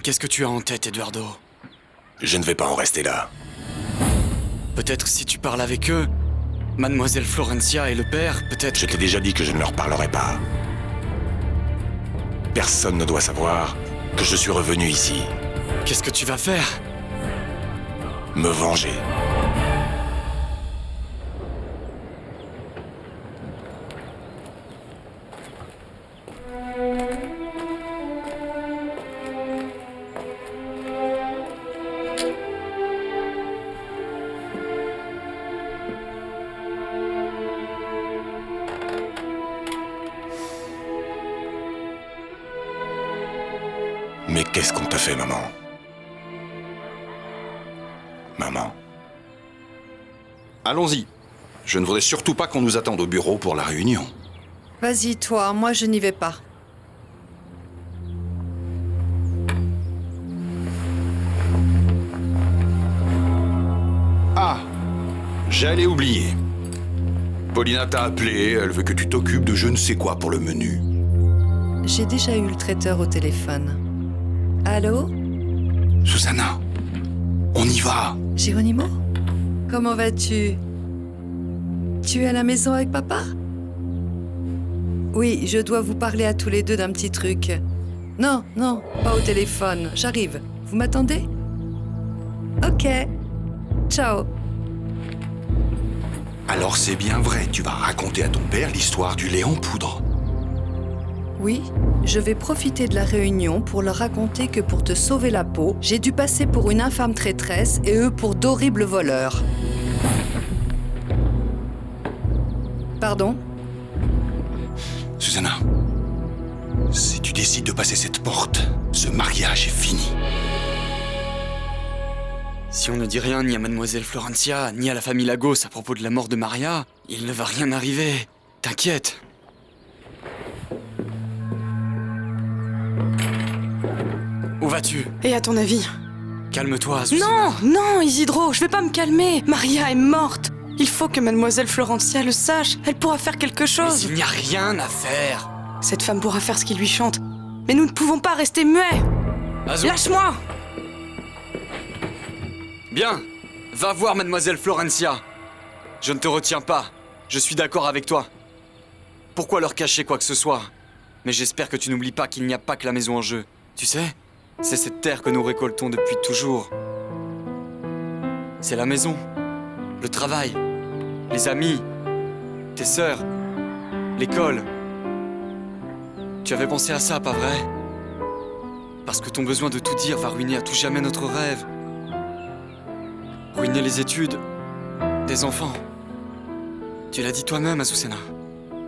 qu'est-ce que tu as en tête, Eduardo? Je ne vais pas en rester là. Peut-être si tu parles avec eux, Mademoiselle Florencia et le père, peut-être... Je t'ai déjà dit que je ne leur parlerai pas. Personne ne doit savoir que je suis revenu ici. Qu'est-ce que tu vas faire? Me venger. Mais qu'est-ce qu'on t'a fait, maman? Maman. Allons-y. Je ne voudrais surtout pas qu'on nous attende au bureau pour la réunion. Vas-y, toi, moi je n'y vais pas. Ah, j'allais oublier. Paulina t'a appelé, elle veut que tu t'occupes de je ne sais quoi pour le menu. J'ai déjà eu le traiteur au téléphone. Allô? Susanna, on y va. Geronimo? Comment vas-tu? Tu es à la maison avec papa? Oui, je dois vous parler à tous les deux d'un petit truc. Non, non, pas au téléphone. J'arrive. Vous m'attendez? Ok. Ciao. Alors c'est bien vrai, tu vas raconter à ton père l'histoire du lait en poudre. Oui, je vais profiter de la réunion pour leur raconter que pour te sauver la peau, j'ai dû passer pour une infâme traîtresse et eux pour d'horribles voleurs. Pardon? Susanna, si tu décides de passer cette porte, ce mariage est fini. Si on ne dit rien ni à Mademoiselle Florencia, ni à la famille Lagos à propos de la mort de Maria, il ne va rien arriver. T'inquiète. Où vas-tu? Et à ton avis? Calme-toi, Susana. Non, non, Isidro, je vais pas me calmer. Maria est morte. Il faut que Mademoiselle Florencia le sache. Elle pourra faire quelque Mais chose. il n'y a rien à faire. Cette femme pourra faire ce qui lui chante. Mais nous ne pouvons pas rester muets. Azou. Lâche-moi! Bien, va voir Mademoiselle Florencia. Je ne te retiens pas. Je suis d'accord avec toi. Pourquoi leur cacher quoi que ce soit? Mais j'espère que tu n'oublies pas qu'il n'y a pas que la maison en jeu. Tu sais, c'est cette terre que nous récoltons depuis toujours. C'est la maison, le travail, les amis, tes sœurs, l'école. Tu avais pensé à ça, pas vrai? Parce que ton besoin de tout dire va ruiner à tout jamais notre rêve. Ruiner les études des enfants. Tu l'as dit toi-même, Azucena.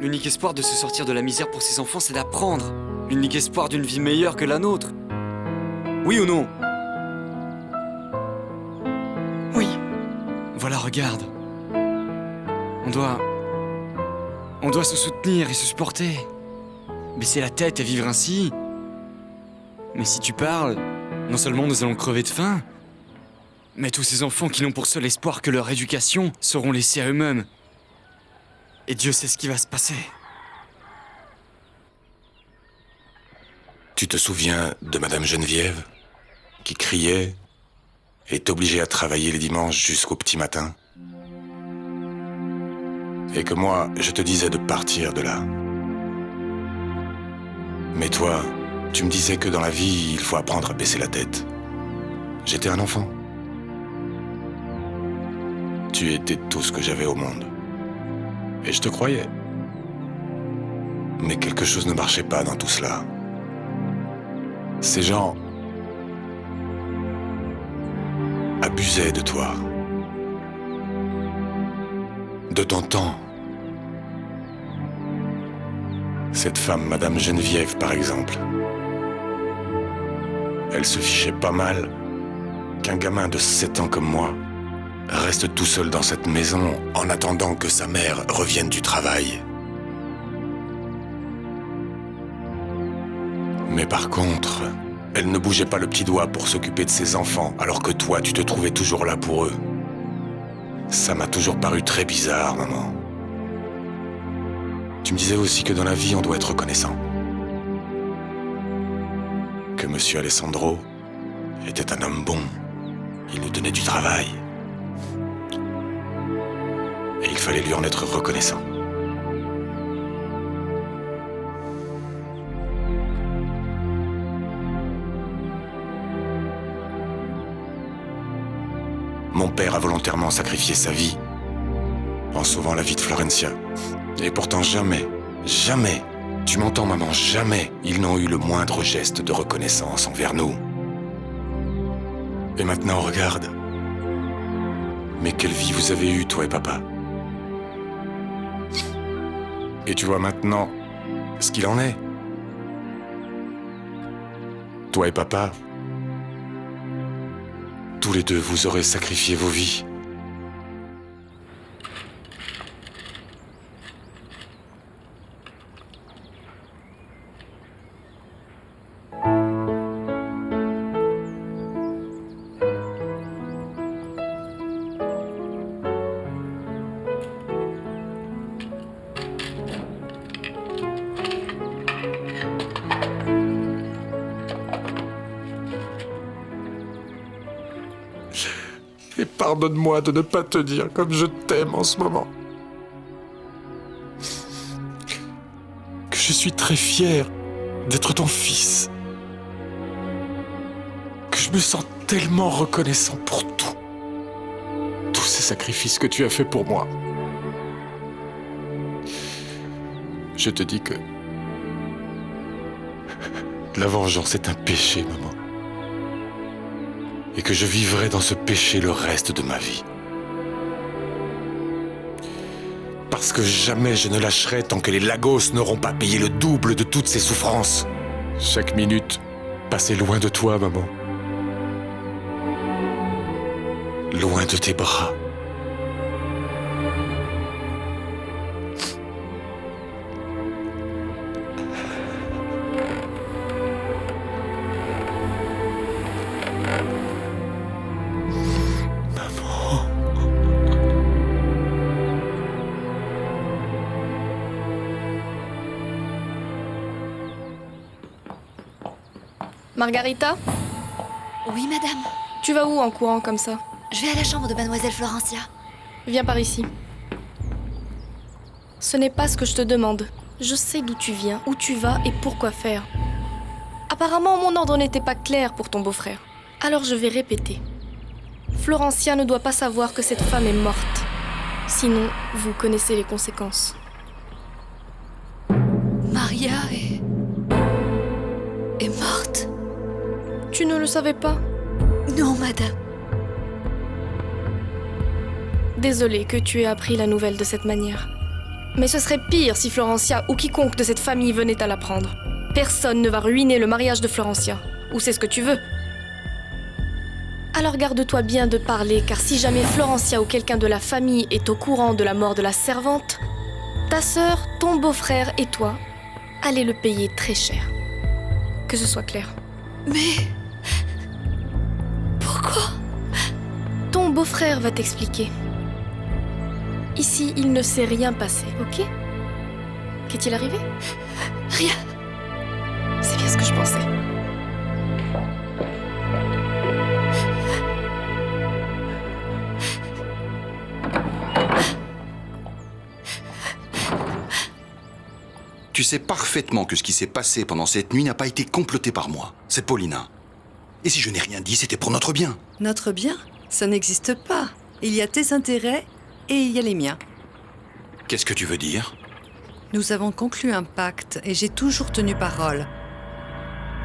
L'unique espoir de se sortir de la misère pour ces enfants, c'est d'apprendre. L'unique espoir d'une vie meilleure que la nôtre. Oui ou non? Oui. Voilà, regarde. On doit se soutenir et se supporter. Baisser la tête et vivre ainsi. Mais si tu parles, non seulement nous allons crever de faim, mais tous ces enfants qui n'ont pour seul espoir que leur éducation seront laissés à eux-mêmes. Et Dieu sait ce qui va se passer. Tu te souviens de Madame Geneviève, qui criait et t'obligeait à travailler les dimanches jusqu'au petit matin? Et que moi, je te disais de partir de là. Mais toi, tu me disais que dans la vie, il faut apprendre à baisser la tête. J'étais un enfant. Tu étais tout ce que j'avais au monde. Et je te croyais. Mais quelque chose ne marchait pas dans tout cela. Ces gens abusaient de toi, de ton temps. Cette femme, Madame Geneviève, par exemple, elle se fichait pas mal qu'un gamin de 7 ans comme moi reste tout seul dans cette maison en attendant que sa mère revienne du travail. Mais par contre, elle ne bougeait pas le petit doigt pour s'occuper de ses enfants, alors que toi, tu te trouvais toujours là pour eux. Ça m'a toujours paru très bizarre, maman. Tu me disais aussi que dans la vie, on doit être reconnaissant. Que Monsieur Alessandro était un homme bon. Il nous donnait du travail. Et il fallait lui en être reconnaissant. Mon père a volontairement sacrifié sa vie en sauvant la vie de Florencia. Et pourtant jamais, tu m'entends maman, jamais ils n'ont eu le moindre geste de reconnaissance envers nous. Et maintenant regarde. Mais quelle vie vous avez eue, toi et papa. Et tu vois maintenant ce qu'il en est. Toi et papa, tous les deux, vous aurez sacrifié vos vies. Et pardonne-moi de ne pas te dire comme je t'aime en ce moment. Que je suis très fier d'être ton fils. Que je me sens tellement reconnaissant pour tout. Tous ces sacrifices que tu as faits pour moi. Je te dis que la vengeance est un péché, maman. Et que je vivrai dans ce péché le reste de ma vie. Parce que jamais je ne lâcherai tant que les Lagos n'auront pas payé le double de toutes ces souffrances. Chaque minute passée loin de toi, maman. Loin de tes bras. Margarita, Oui, madame. tu vas où en courant comme ça? Je vais à la chambre de mademoiselle Florencia. Viens par ici. Ce n'est pas ce que je te demande. Je sais d'où tu viens, où tu vas et pourquoi faire. Apparemment, mon ordre n'était pas clair pour ton beau-frère. Alors je vais répéter. Florencia ne doit pas savoir que cette femme est morte. Sinon, vous connaissez les conséquences. Maria est morte. Tu ne le savais pas? Non, madame. Désolée que tu aies appris la nouvelle de cette manière. Mais ce serait pire si Florencia ou quiconque de cette famille venait à l'apprendre. Personne ne va ruiner le mariage de Florencia. Ou c'est ce que tu veux? Alors garde-toi bien de parler, car si jamais Florencia ou quelqu'un de la famille est au courant de la mort de la servante, ta sœur, ton beau-frère et toi allez le payer très cher. Que ce soit clair. Mais... pourquoi? Ton beau-frère va t'expliquer. Ici, il ne s'est rien passé, ok? Qu'est-il arrivé? Rien. C'est bien ce que je pensais. Tu sais parfaitement que ce qui s'est passé pendant cette nuit n'a pas été comploté par moi. C'est Paulina. Et si je n'ai rien dit, c'était pour notre bien. Notre bien? Ça n'existe pas. Il y a tes intérêts et il y a les miens. Qu'est-ce que tu veux dire? Nous avons conclu un pacte et j'ai toujours tenu parole.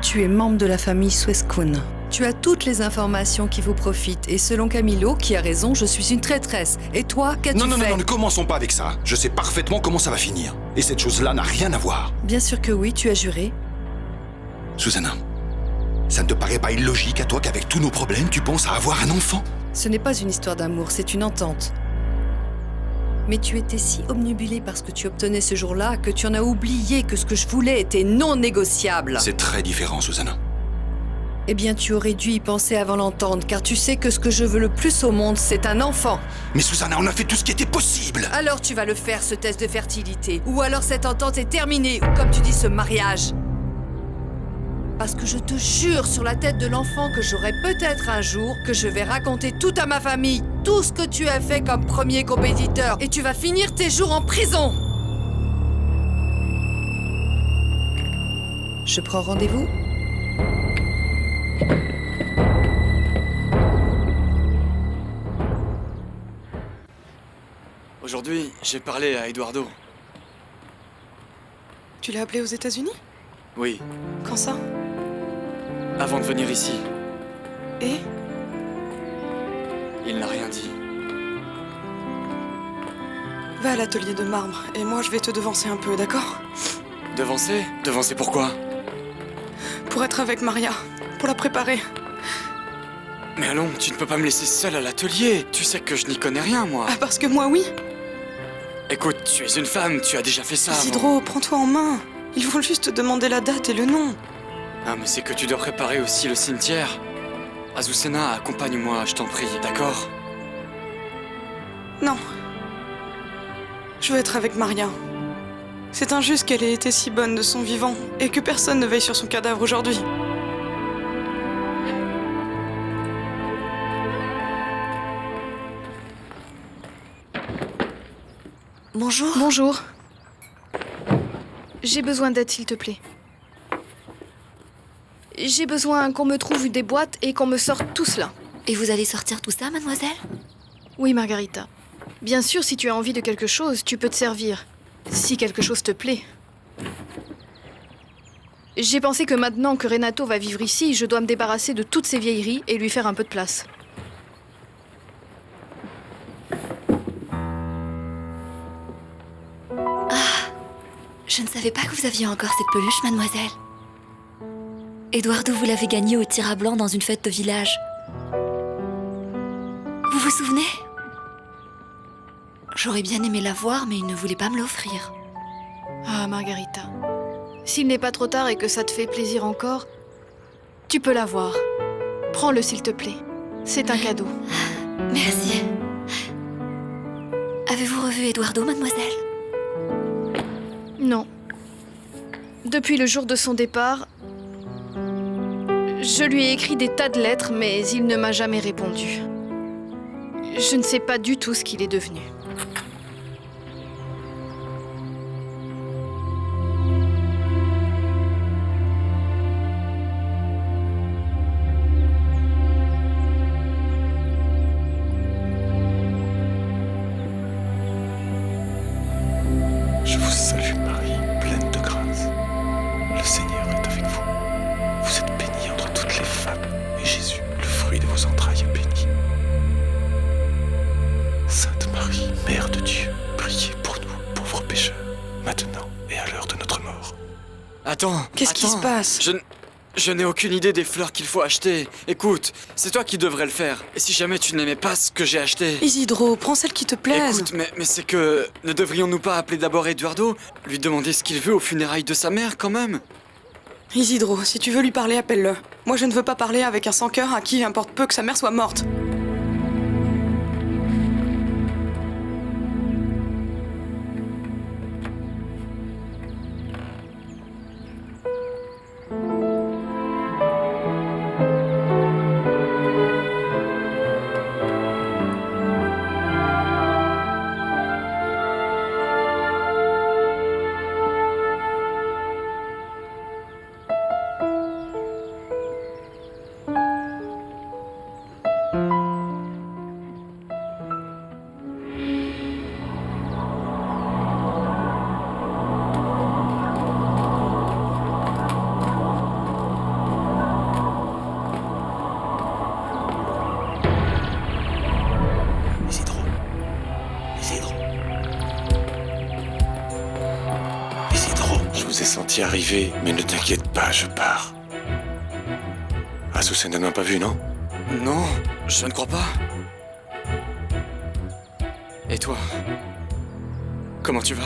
Tu es membre de la famille Suescun. Tu as toutes les informations qui vous profitent et selon Camilo, qui a raison, je suis une traîtresse. Et toi, qu'as-tu fait? Non, ne commençons pas avec ça. Je sais parfaitement comment ça va finir. Et cette chose-là n'a rien à voir. Bien sûr que oui, tu as juré. Susanna, ça ne te paraît pas illogique à toi qu'avec tous nos problèmes, tu penses à avoir un enfant? Ce n'est pas une histoire d'amour, c'est une entente. Mais tu étais si obnubilé par ce que tu obtenais ce jour-là que tu en as oublié que ce que je voulais était non négociable. C'est très différent, Susanna. Eh bien, tu aurais dû y penser avant l'entendre, car tu sais que ce que je veux le plus au monde, c'est un enfant. Mais Susanna, on a fait tout ce qui était possible. Alors tu vas le faire, ce test de fertilité. Ou alors cette entente est terminée, ou comme tu dis, ce mariage. Parce que je te jure sur la tête de l'enfant que j'aurai peut-être un jour, que je vais raconter tout à ma famille, tout ce que tu as fait comme premier compétiteur, et tu vas finir tes jours en prison. Je prends rendez-vous ? Aujourd'hui, j'ai parlé à Eduardo. Tu l'as appelé aux États-Unis? Oui, Quand ça? avant de venir ici. Et? Il n'a rien dit. Va à l'atelier de marbre, et moi je vais te devancer un peu, d'accord? Devancer? Devancer pourquoi? Pour être avec Maria, pour la préparer. Mais allons, tu ne peux pas me laisser seule à l'atelier. Tu sais que je n'y connais rien, moi. Ah, parce que moi oui. Écoute, tu es une femme, tu as déjà fait ça avant. Isidro, prends-toi en main. Ils vont juste te demander la date et le nom. Ah, mais c'est que tu dois préparer aussi le cimetière. Azucena, accompagne-moi, je t'en prie, d'accord? Non. Je veux être avec Maria. C'est injuste qu'elle ait été si bonne de son vivant et que personne ne veille sur son cadavre aujourd'hui. Bonjour. Bonjour. J'ai besoin d'aide, s'il te plaît. J'ai besoin qu'on me trouve des boîtes et qu'on me sorte tout cela. Et vous allez sortir tout ça, mademoiselle? Oui, Margarita. Bien sûr, si tu as envie de quelque chose, tu peux te servir. Si quelque chose te plaît. J'ai pensé que maintenant que Renato va vivre ici, je dois me débarrasser de toutes ces vieilleries et lui faire un peu de place. Je ne savais pas que vous aviez encore cette peluche, mademoiselle. Eduardo vous l'avez gagnée au tir à blanc dans une fête de village. Vous vous souvenez? J'aurais bien aimé la voir, mais il ne voulait pas me l'offrir. Ah, Margarita. S'il n'est pas trop tard et que ça te fait plaisir encore, tu peux la voir. Prends-le, s'il te plaît. C'est un cadeau. Merci. Avez-vous revu Eduardo, mademoiselle? Non. Depuis le jour de son départ, je lui ai écrit des tas de lettres, mais il ne m'a jamais répondu. Je ne sais pas du tout ce qu'il est devenu. Je vous salue Marie, pleine de grâce. Le Seigneur est avec vous. Vous êtes bénie entre toutes les femmes, et Jésus, le fruit de vos entrailles, est béni. Sainte Marie, Mère de Dieu, priez pour nous, pauvres pécheurs, maintenant et à l'heure de notre mort. Attends. Qu'est-ce qui se passe? Je n'ai aucune idée des fleurs qu'il faut acheter. Écoute, c'est toi qui devrais le faire. Et si jamais tu n'aimais pas ce que j'ai acheté... Isidro, prends celle qui te plaise. Écoute, mais c'est que... Ne devrions-nous pas appeler d'abord Eduardo? Lui demander ce qu'il veut aux funérailles de sa mère, quand même? Isidro, si tu veux lui parler, appelle-le. Moi, je ne veux pas parler avec un sans-cœur à qui il importe peu que sa mère soit morte. Isidro. Isidro. Isidro, je vous ai senti arriver, mais ne t'inquiète pas, je pars. Azucena n'a pas vu, non? Non, je ne crois pas. Et toi? Comment tu vas?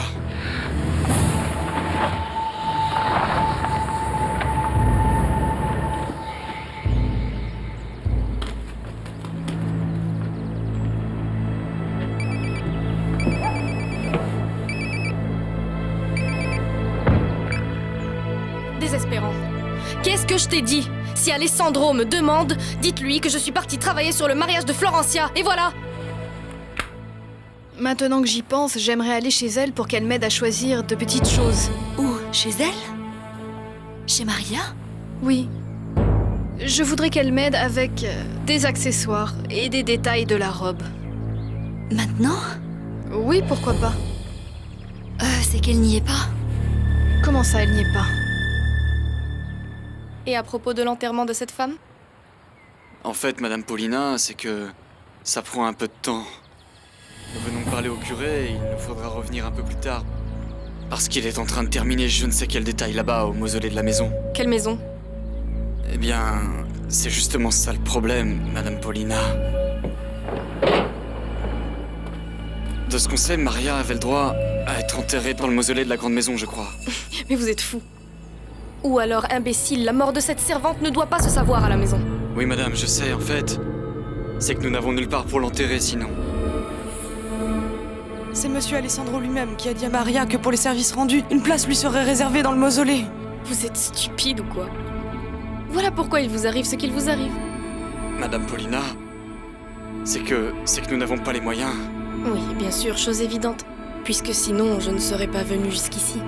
Désespérant. Qu'est-ce que je t'ai dit. Si Alessandro me demande, dites-lui que je suis partie travailler sur le mariage de Florencia, et voilà. Maintenant que j'y pense, j'aimerais aller chez elle pour qu'elle m'aide à choisir de petites choses. Où? Chez elle? Chez Maria? Oui. Je voudrais qu'elle m'aide avec des accessoires et des détails de la robe. Maintenant? Oui, pourquoi pas. C'est qu'elle n'y est pas. Comment ça, elle n'y est pas? Et à propos de l'enterrement de cette femme? En fait, Madame Paulina, c'est que ça prend un peu de temps. Nous venons parler au curé et il nous faudra revenir un peu plus tard. Parce qu'il est en train de terminer je ne sais quel détail là-bas au mausolée de la maison. Quelle maison? Eh bien, c'est justement ça le problème, Madame Paulina. De ce qu'on sait, Maria avait le droit à être enterrée dans le mausolée de la grande maison, je crois. Mais vous êtes fou. Ou alors, imbécile, la mort de cette servante ne doit pas se savoir à la maison. Oui, madame, je sais, en fait. C'est que nous n'avons nulle part pour l'enterrer, sinon. C'est monsieur Alessandro lui-même qui a dit à Maria que pour les services rendus, une place lui serait réservée dans le mausolée. Vous êtes stupide ou quoi? Voilà pourquoi il vous arrive ce qu'il vous arrive. Madame Paulina, c'est que nous n'avons pas les moyens. Oui, bien sûr, chose évidente. Puisque sinon, je ne serais pas venue jusqu'ici.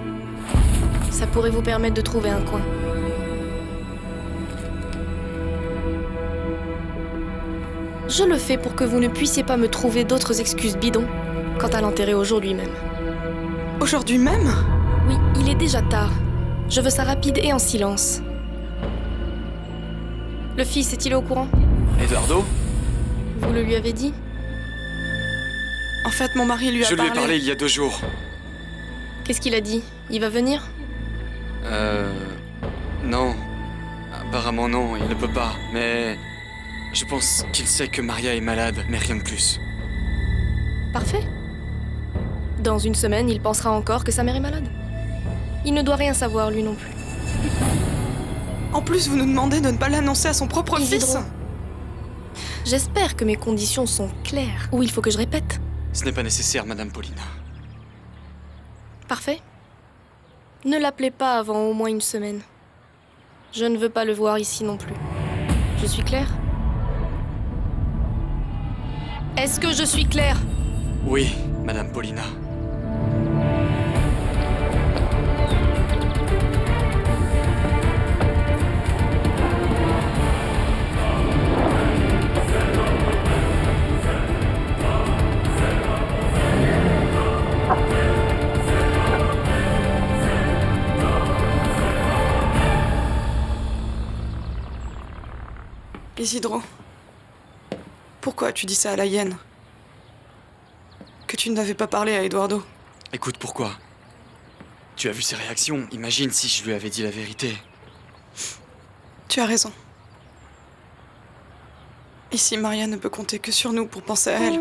Ça pourrait vous permettre de trouver un coin. Je le fais pour que vous ne puissiez pas me trouver d'autres excuses bidons quant à l'enterrer aujourd'hui même. Aujourd'hui même? Oui, il est déjà tard. Je veux ça rapide et en silence. Le fils est-il au courant? Eduardo? Vous le lui avez dit? En fait, mon mari lui a Je parlé... lui ai parlé il y a 2 jours. Qu'est-ce qu'il a dit? Il va venir? Non. Apparemment non, il ne peut pas. Mais... je pense qu'il sait que Maria est malade, mais rien de plus. Parfait. Dans une semaine, il pensera encore que sa mère est malade. Il ne doit rien savoir, lui non plus. En plus, vous nous demandez de ne pas l'annoncer à son propre Isidro. fils. J'espère que mes conditions sont claires. Ou il faut que je répète. Ce n'est pas nécessaire, Madame Paulina. Parfait. Ne l'appelez pas avant au moins une semaine. Je ne veux pas le voir ici non plus. Je suis claire? Est-ce que je suis claire? Oui, Madame Paulina. Isidro, pourquoi tu dis ça à la hyène? Que tu n'avais pas parlé à Eduardo? Écoute, pourquoi? Tu as vu ses réactions. Imagine si je lui avais dit la vérité. Tu as raison. Ici, Maria ne peut compter que sur nous pour penser à elle.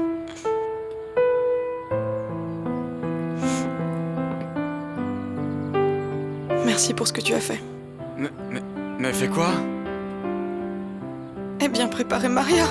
Merci pour ce que tu as fait. Mais fait quoi? Eh bien, préparer Maria.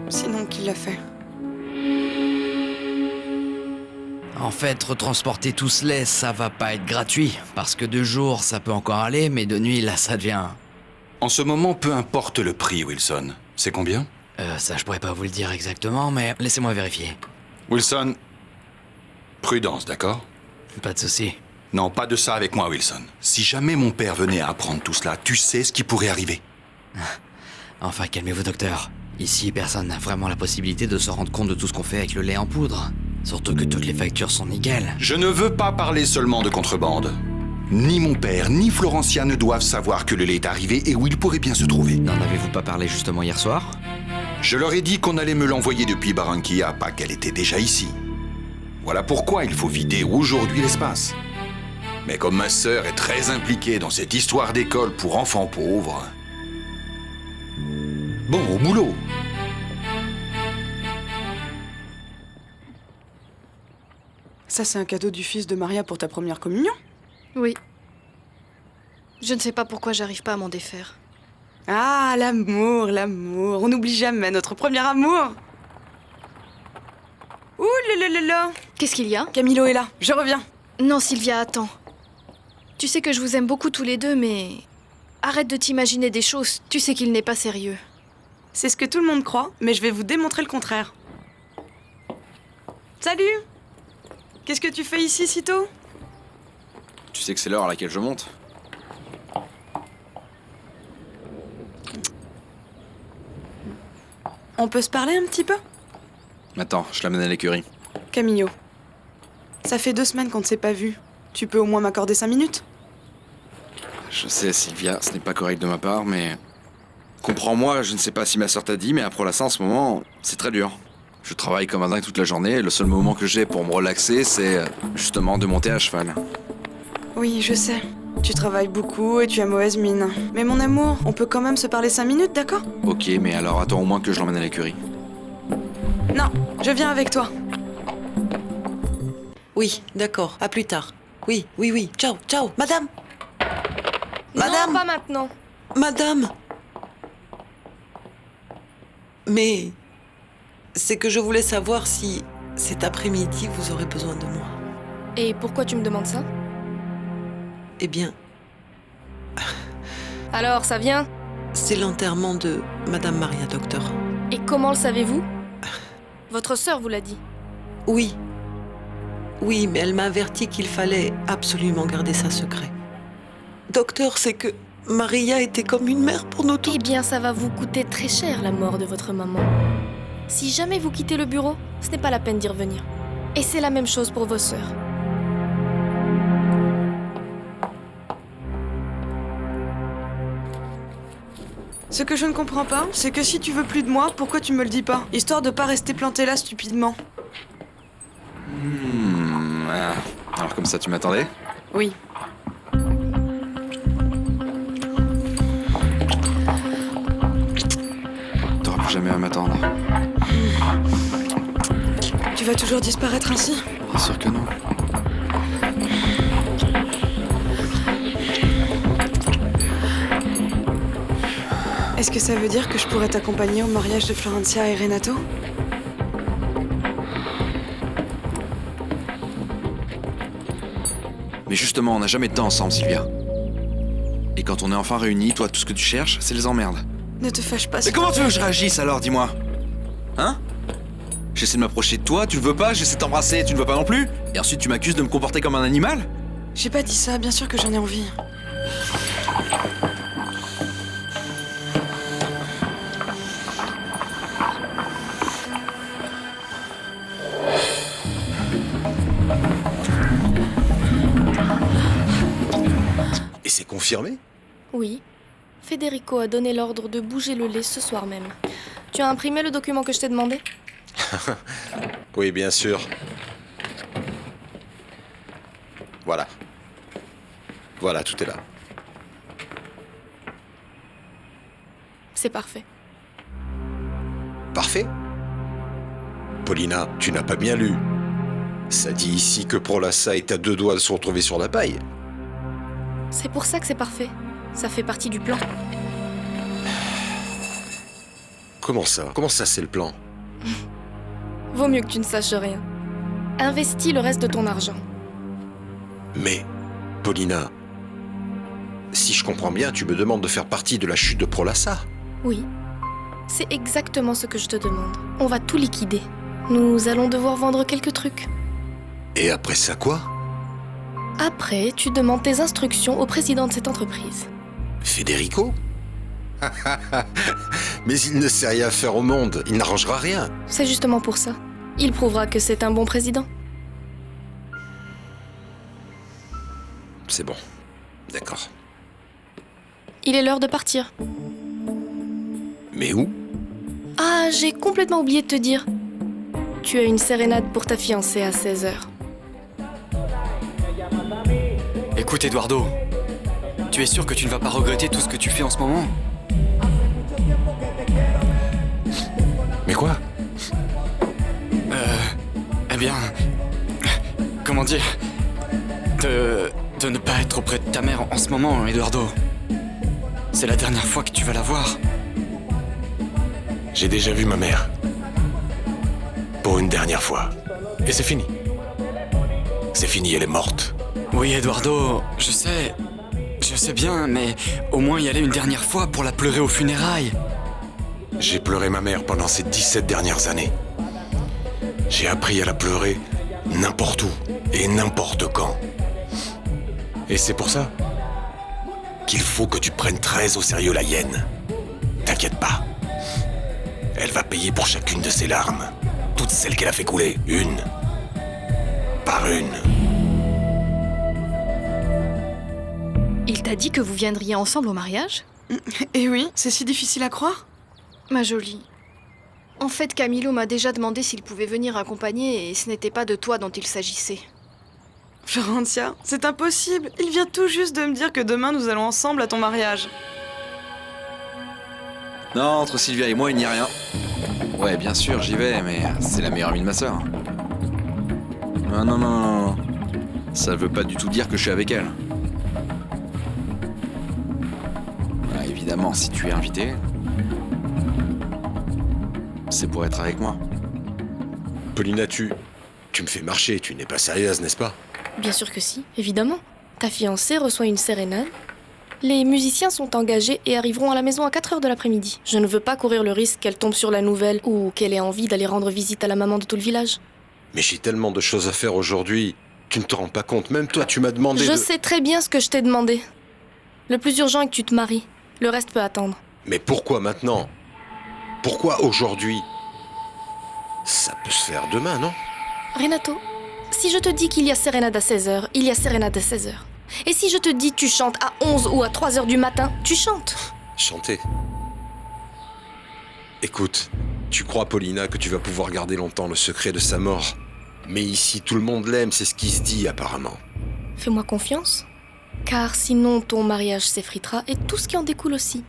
Sinon, qui l'a fait? En fait, retransporter tout ce lait, ça va pas être gratuit. Parce que de jour, ça peut encore aller, mais de nuit, là, ça devient... En ce moment, peu importe le prix, Wilson. C'est combien? Ça, je pourrais pas vous le dire exactement, mais laissez-moi vérifier. Wilson, prudence, d'accord? Pas de souci. Non, pas de ça avec moi, Wilson. Si jamais mon père venait à apprendre tout cela, tu sais ce qui pourrait arriver. Enfin, calmez-vous, docteur. Ici, personne n'a vraiment la possibilité de se rendre compte de tout ce qu'on fait avec le lait en poudre. Surtout que toutes les factures sont nickel. Je ne veux pas parler seulement de contrebande. Ni mon père, ni Florencia ne doivent savoir que le lait est arrivé et où il pourrait bien se trouver. N'en avez-vous pas parlé justement hier soir? Je leur ai dit qu'on allait me l'envoyer depuis Barranquilla, pas qu'elle était déjà ici. Voilà pourquoi il faut vider aujourd'hui l'espace. Mais comme ma sœur est très impliquée dans cette histoire d'école pour enfants pauvres... Bon, au boulot. Ça, c'est un cadeau du fils de Maria pour ta première communion? Oui. Je ne sais pas pourquoi j'arrive pas à m'en défaire. Ah, l'amour, l'amour. On n'oublie jamais notre premier amour. Ouh là là là là. Qu'est-ce qu'il y a? Camilo est là, je reviens. Non, Sylvia, attends. Tu sais que je vous aime beaucoup tous les deux, mais... Arrête de t'imaginer des choses, tu sais qu'il n'est pas sérieux. C'est ce que tout le monde croit, mais je vais vous démontrer le contraire. Salut! Qu'est-ce que tu fais ici si tôt? Tu sais que c'est l'heure à laquelle je monte? On peut se parler un petit peu? Attends, je l'amène à l'écurie. Camillo, ça fait 2 semaines qu'on ne s'est pas vus. Tu peux au moins m'accorder 5 minutes? Je sais, Sylvia, ce n'est pas correct de ma part, mais... Comprends-moi, je ne sais pas si ma sœur t'a dit, mais à Prolassa, en ce moment, c'est très dur. Je travaille comme un dingue toute la journée, et le seul moment que j'ai pour me relaxer, c'est justement de monter à cheval. Oui, je sais. Tu travailles beaucoup et tu as mauvaise mine. Mais mon amour, on peut quand même se parler 5 minutes, d'accord? Ok, mais alors attends au moins que je l'emmène à l'écurie. Non, je viens avec toi. Oui, d'accord, à plus tard. Oui, oui, oui, ciao, ciao, madame! Madame! Non, pas maintenant. Madame! Mais... c'est que je voulais savoir si cet après-midi vous aurez besoin de moi. Et pourquoi tu me demandes ça? Eh bien, Alors, ça vient? c'est l'enterrement de Madame Maria, docteur. Et comment le savez-vous? Votre sœur vous l'a dit. Oui. Oui, mais elle m'a averti qu'il fallait absolument garder ça secret. Docteur, c'est que Maria était comme une mère pour nous tous. Eh bien, ça va vous coûter très cher, la mort de votre maman. Si jamais vous quittez le bureau, ce n'est pas la peine d'y revenir. Et c'est la même chose pour vos sœurs. Ce que je ne comprends pas, c'est que si tu veux plus de moi, pourquoi tu me le dis pas? Histoire de pas rester planté là stupidement. Alors comme ça, tu m'attendais? Oui. T'auras plus jamais à m'attendre. Tu vas toujours disparaître ainsi? Bien sûr que non. Est-ce que ça veut dire que je pourrais t'accompagner au mariage de Florencia et Renato? Mais justement, on n'a jamais de temps ensemble, Sylvia. Et quand on est enfin réunis, toi, tout ce que tu cherches, c'est les emmerdes. Ne te fâche pas. Mais comment tu veux que je réagisse alors, dis-moi? Hein? J'essaie de m'approcher de toi, tu le veux pas, j'essaie de t'embrasser, tu ne veux pas non plus? Et ensuite tu m'accuses de me comporter comme un animal? J'ai pas dit ça, bien sûr que j'en ai envie. Et c'est confirmé? Oui. Federico a donné l'ordre de bouger le lait ce soir même. Tu as imprimé le document que je t'ai demandé? Oui, bien sûr. Voilà. Voilà, tout est là. C'est parfait. Parfait. Paulina, tu n'as pas bien lu. Ça dit ici que Prolassa est à 2 doigts de se retrouver sur la paille. C'est pour ça que c'est parfait. Ça fait partie du plan. Comment ça? Comment ça, c'est le plan? Vaut mieux que tu ne saches rien. Investis le reste de ton argent. Mais, Paulina, si je comprends bien, tu me demandes de faire partie de la chute de Prolassa. Oui. C'est exactement ce que je te demande. On va tout liquider. Nous allons devoir vendre quelques trucs. Et après ça, quoi? Après, tu demandes tes instructions au président de cette entreprise. Federico? Mais il ne sait rien faire au monde, il n'arrangera rien. C'est justement pour ça. Il prouvera que c'est un bon président. C'est bon. D'accord. Il est l'heure de partir. Mais où? Ah, j'ai complètement oublié de te dire. Tu as une sérénade pour ta fiancée à 16h. Et Écoute, Eduardo, tu es sûr que tu ne vas pas regretter tout ce que tu fais en ce moment? Mais quoi? Eh bien... Comment dire? De ne pas être auprès de ta mère en ce moment, Eduardo. C'est la dernière fois que tu vas la voir. J'ai déjà vu ma mère. Pour une dernière fois. Et c'est fini. C'est fini, elle est morte. Oui, Eduardo, je sais bien, mais au moins y aller une dernière fois pour la pleurer aux funérailles. J'ai pleuré ma mère pendant ces 17 dernières années. J'ai appris à la pleurer n'importe où et n'importe quand. Et c'est pour ça qu'il faut que tu prennes très au sérieux la hyène. T'inquiète pas. Elle va payer pour chacune de ses larmes. Toutes celles qu'elle a fait couler, une par une. Il t'a dit que vous viendriez ensemble au mariage? Et oui, c'est si difficile à croire. Ma jolie. En fait, Camilo m'a déjà demandé s'il pouvait venir accompagner et ce n'était pas de toi dont il s'agissait. Florencia, c'est impossible. Il vient tout juste de me dire que demain nous allons ensemble à ton mariage. Non, entre Sylvia et moi, il n'y a rien. Ouais, bien sûr, j'y vais, mais c'est la meilleure amie de ma sœur. Non. Ça veut pas du tout dire que je suis avec elle. Ah, évidemment, si tu es invité, c'est pour être avec moi. Paulina, tu me fais marcher, tu n'es pas sérieuse, n'est-ce pas? Bien sûr que si, évidemment. Ta fiancée reçoit une sérénade. Les musiciens sont engagés et arriveront à la maison à 4h de l'après-midi. Je ne veux pas courir le risque qu'elle tombe sur la nouvelle ou qu'elle ait envie d'aller rendre visite à la maman de tout le village. Mais j'ai tellement de choses à faire aujourd'hui. Tu ne te rends pas compte, même toi tu m'as demandé Je sais très bien ce que je t'ai demandé. Le plus urgent est que tu te maries. Le reste peut attendre. Mais pourquoi maintenant? Pourquoi aujourd'hui? Ça peut se faire demain, non? Renato, si je te dis qu'il y a sérénade à 16h, il y a sérénade à 16h. Et si je te dis tu chantes à 11 ou à 3h du matin, tu chantes. Chanter. Écoute, tu crois, Paulina, que tu vas pouvoir garder longtemps le secret de sa mort? Mais ici, tout le monde l'aime, c'est ce qui se dit apparemment. Fais-moi confiance, car sinon ton mariage s'effritera et tout ce qui en découle aussi.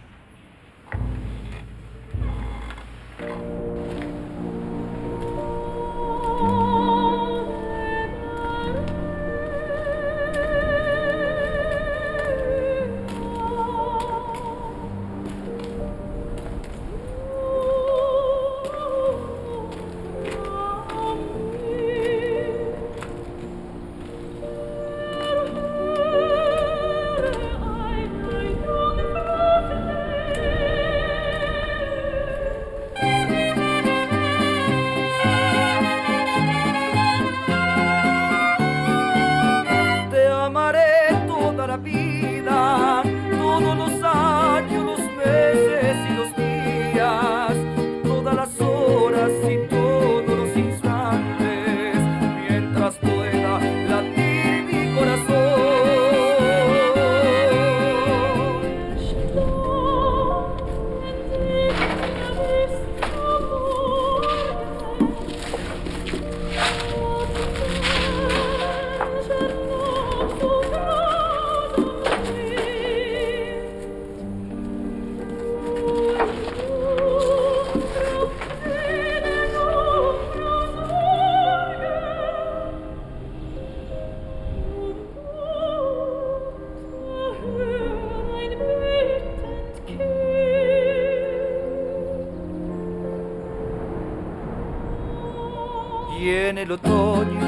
Y en el otoño,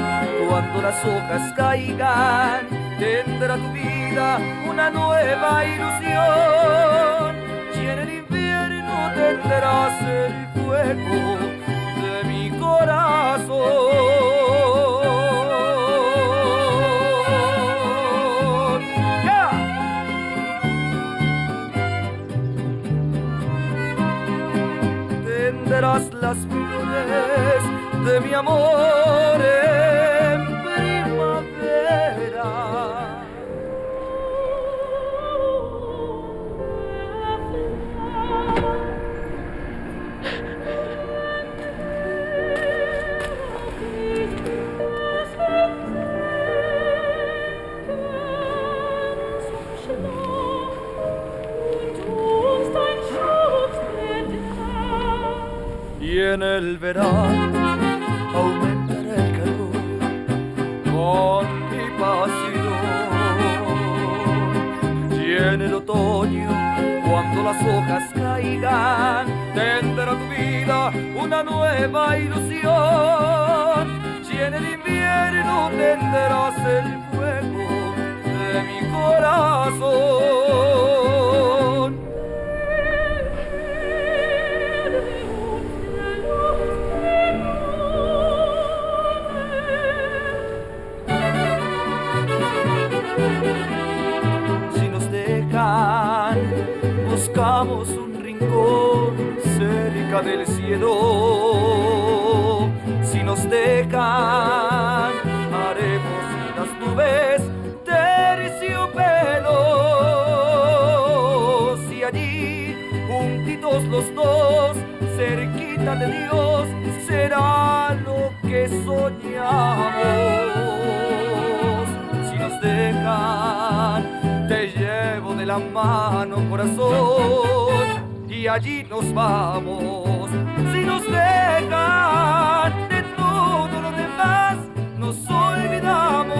cuando las hojas caigan, tendrá tu vida una nueva ilusión. Y en el invierno tendrás el fuego de mi corazón. ¡Ya! Tendrás las flores de mi amor en primavera. y en el verano aumentará el calor con mi pasión. Y en el otoño, cuando las hojas caigan, tendrá tu vida una nueva ilusión. Y en el invierno tendrás el fuego de mi corazón. Si nos dejan, buscamos un rincón cerca del cielo. Si nos dejan, haremos las nubes terciopelos. Y allí, juntitos los dos, cerquita de Dios, será lo que soñamos. Si nos dejan, te llevo de la mano, corazón, y allí nos vamos. Si nos dejan, de todo lo demás nos olvidamos.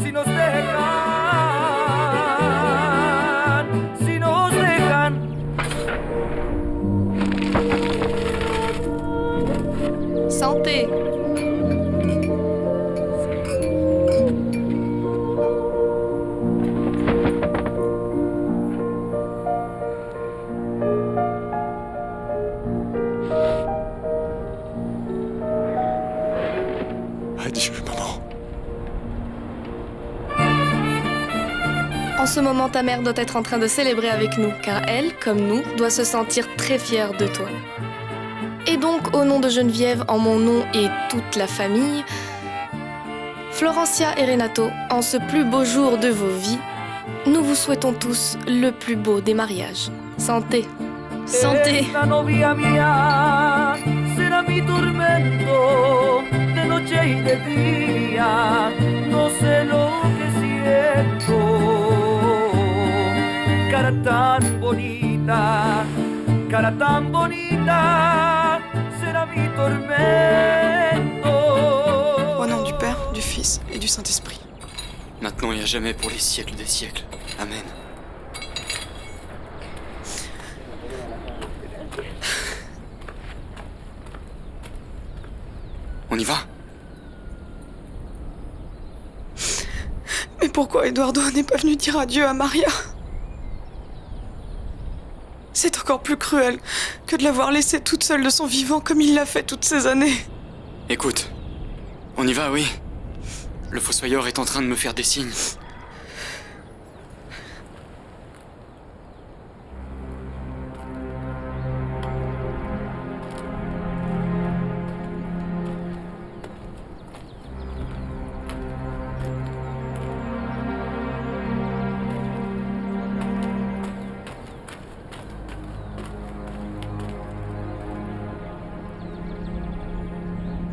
Si nos dejan, si nos dejan. Santé. Adieu, maman. En ce moment, ta mère doit être en train de célébrer avec nous, car elle, comme nous, doit se sentir très fière de toi. Et donc, au nom de Geneviève, en mon nom et toute la famille, Florencia et Renato, en ce plus beau jour de vos vies, nous vous souhaitons tous le plus beau des mariages. Santé. Santé. La novia mía será mi tormento de noche y de día. No sé lo que siento. Cara tan bonita, será mi tormento. Au nom du Père, du Fils et du Saint-Esprit. Maintenant et à jamais pour les siècles des siècles. Amen. On y va? Mais pourquoi Eduardo n'est pas venu dire adieu à Maria? C'est encore plus cruel que de l'avoir laissée toute seule de son vivant comme il l'a fait toutes ces années. Écoute, on y va, oui. Le fossoyeur est en train de me faire des signes.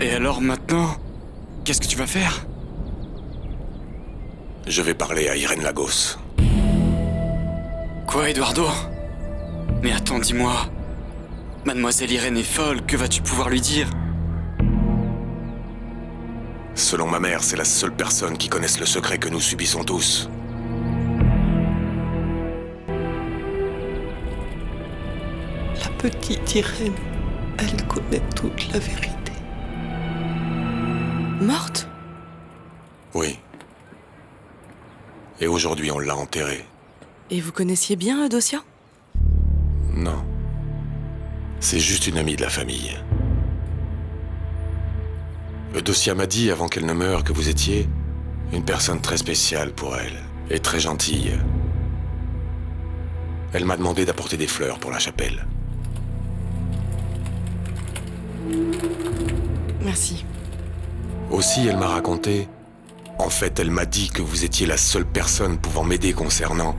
Et alors maintenant, qu'est-ce que tu vas faire? Je vais parler à Irène Lagos. Quoi, Eduardo? Mais attends, dis-moi. Mademoiselle Irène est folle, que vas-tu pouvoir lui dire? Selon ma mère, c'est la seule personne qui connaisse le secret que nous subissons tous. La petite Irène, elle connaît toute la vérité. Morte? Oui. Et aujourd'hui, on l'a enterrée. Et vous connaissiez bien Eudocia? Non. C'est juste une amie de la famille. Eudocia m'a dit, avant qu'elle ne meure, que vous étiez une personne très spéciale pour elle, et très gentille. Elle m'a demandé d'apporter des fleurs pour la chapelle. Merci. Aussi, elle m'a raconté... En fait, elle m'a dit que vous étiez la seule personne pouvant m'aider concernant...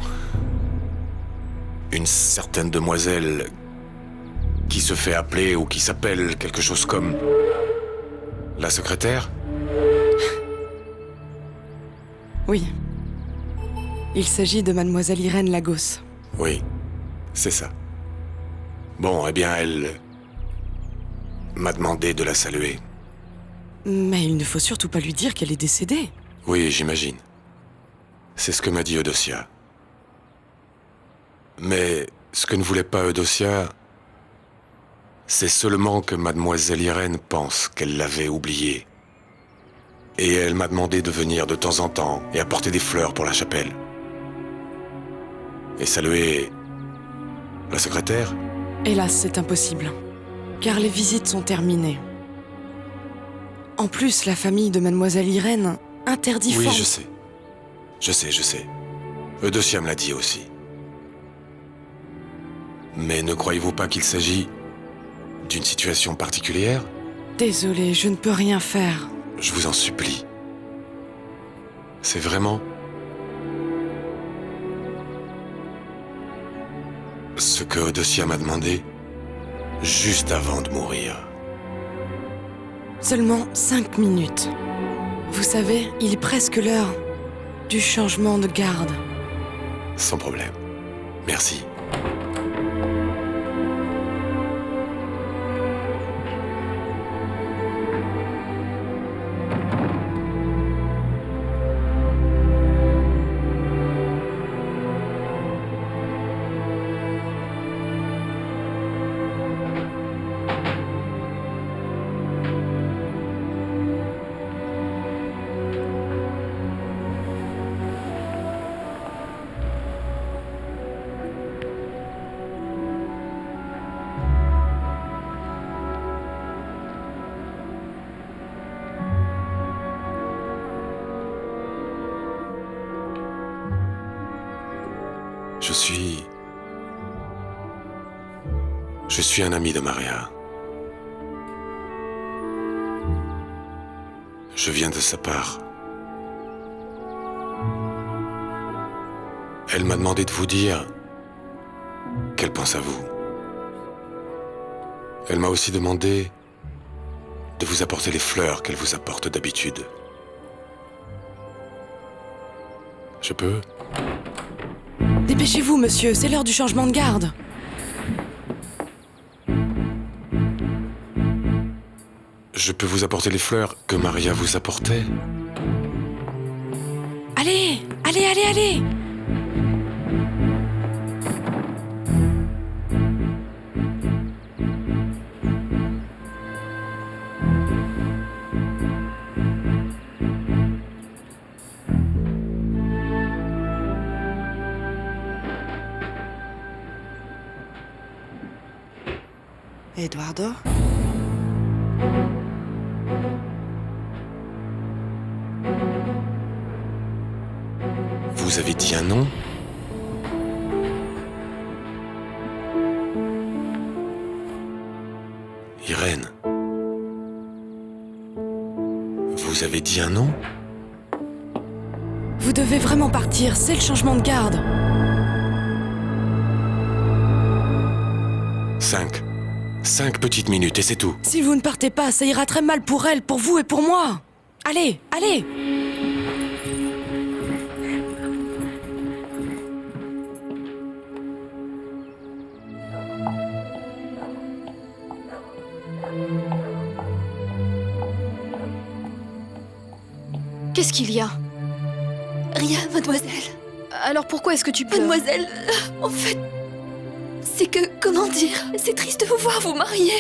une certaine demoiselle... qui se fait appeler ou qui s'appelle quelque chose comme... la secrétaire? Oui. Il s'agit de mademoiselle Irène Lagos. Oui, c'est ça. Bon, eh bien, elle m'a demandé de la saluer. Mais il ne faut surtout pas lui dire qu'elle est décédée. Oui, j'imagine. C'est ce que m'a dit Eudocia. Mais ce que ne voulait pas Eudocia, c'est seulement que mademoiselle Irène pense qu'elle l'avait oublié. Et elle m'a demandé de venir de temps en temps et apporter des fleurs pour la chapelle. Et saluer la secrétaire. Hélas, c'est impossible. Car les visites sont terminées. En plus, la famille de mademoiselle Irène interdit Oui, fort... je sais. Je sais. Eudocia me l'a dit aussi. Mais ne croyez-vous pas qu'il s'agit d'une situation particulière? Désolée, je ne peux rien faire. Je vous en supplie. C'est vraiment... ce que Eudocia m'a demandé juste avant de mourir. Seulement 5 minutes. Vous savez, il est presque l'heure du changement de garde. Sans problème. Merci. Je suis un ami de Maria. Je viens de sa part. Elle m'a demandé de vous dire qu'elle pense à vous. Elle m'a aussi demandé de vous apporter les fleurs qu'elle vous apporte d'habitude. Je peux ? Dépêchez-vous, monsieur, c'est l'heure du changement de garde. Je peux vous apporter les fleurs que Maria vous apportait ? Allez, allez, allez, allez! Eduardo? Vous avez dit un nom ? Irène. Vous avez dit un nom ? Vous devez vraiment partir, c'est le changement de garde. 5 petites minutes et c'est tout. Si vous ne partez pas, ça ira très mal pour elle, pour vous et pour moi. Allez, allez! Qu'est-ce qu'il y a? Rien, mademoiselle. Alors pourquoi est-ce que tu pleures? Mademoiselle, en fait, c'est que, comment dire, c'est triste de vous voir vous marier.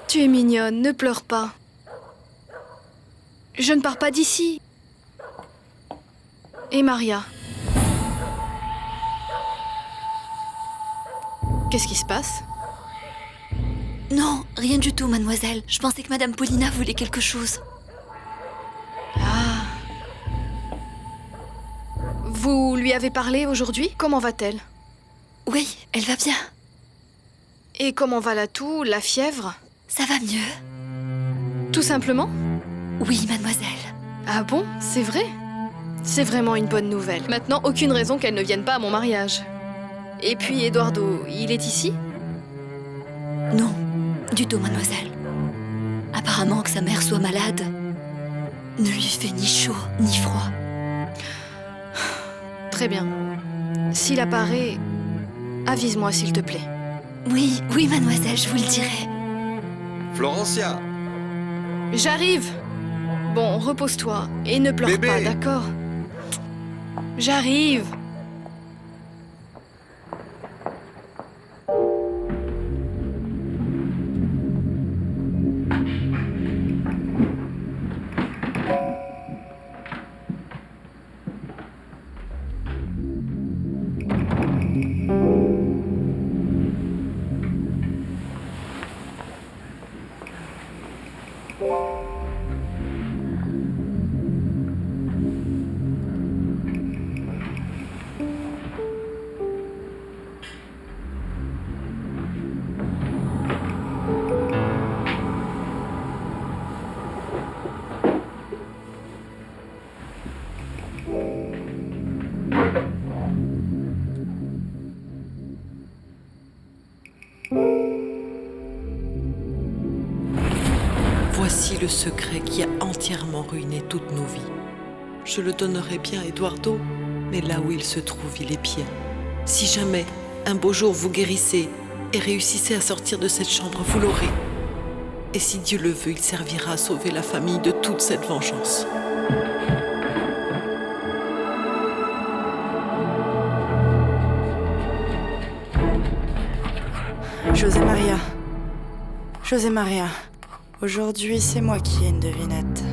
Tu es mignonne, ne pleure pas. Je ne pars pas d'ici. Et Maria? Qu'est-ce qui se passe? Non, rien du tout, mademoiselle. Je pensais que madame Paulina voulait quelque chose. Ah. Vous lui avez parlé aujourd'hui? Comment va-t-elle? Oui, elle va bien. Et comment va la toux, la fièvre? Ça va mieux. Tout simplement? Oui, mademoiselle. Ah bon? C'est vrai? C'est vraiment une bonne nouvelle. Maintenant, aucune raison qu'elle ne vienne pas à mon mariage. Et puis, Eduardo, il est ici? Non, du tout, mademoiselle. Apparemment que sa mère soit malade ne lui fait ni chaud ni froid. Très bien. S'il apparaît, avise-moi s'il te plaît. Oui, oui, mademoiselle, je vous le dirai. Florencia! J'arrive. Bon, repose-toi et ne pleure Bébé. pas, d'accord? J'arrive. Voici le secret qui a entièrement ruiné toutes nos vies. Je le donnerais bien à Eduardo, mais là où il se trouve, il est bien. Si jamais, un beau jour, vous guérissez et réussissez à sortir de cette chambre, vous l'aurez. Et si Dieu le veut, il servira à sauver la famille de toute cette vengeance. José Maria. José Maria. Aujourd'hui, c'est moi qui ai une devinette.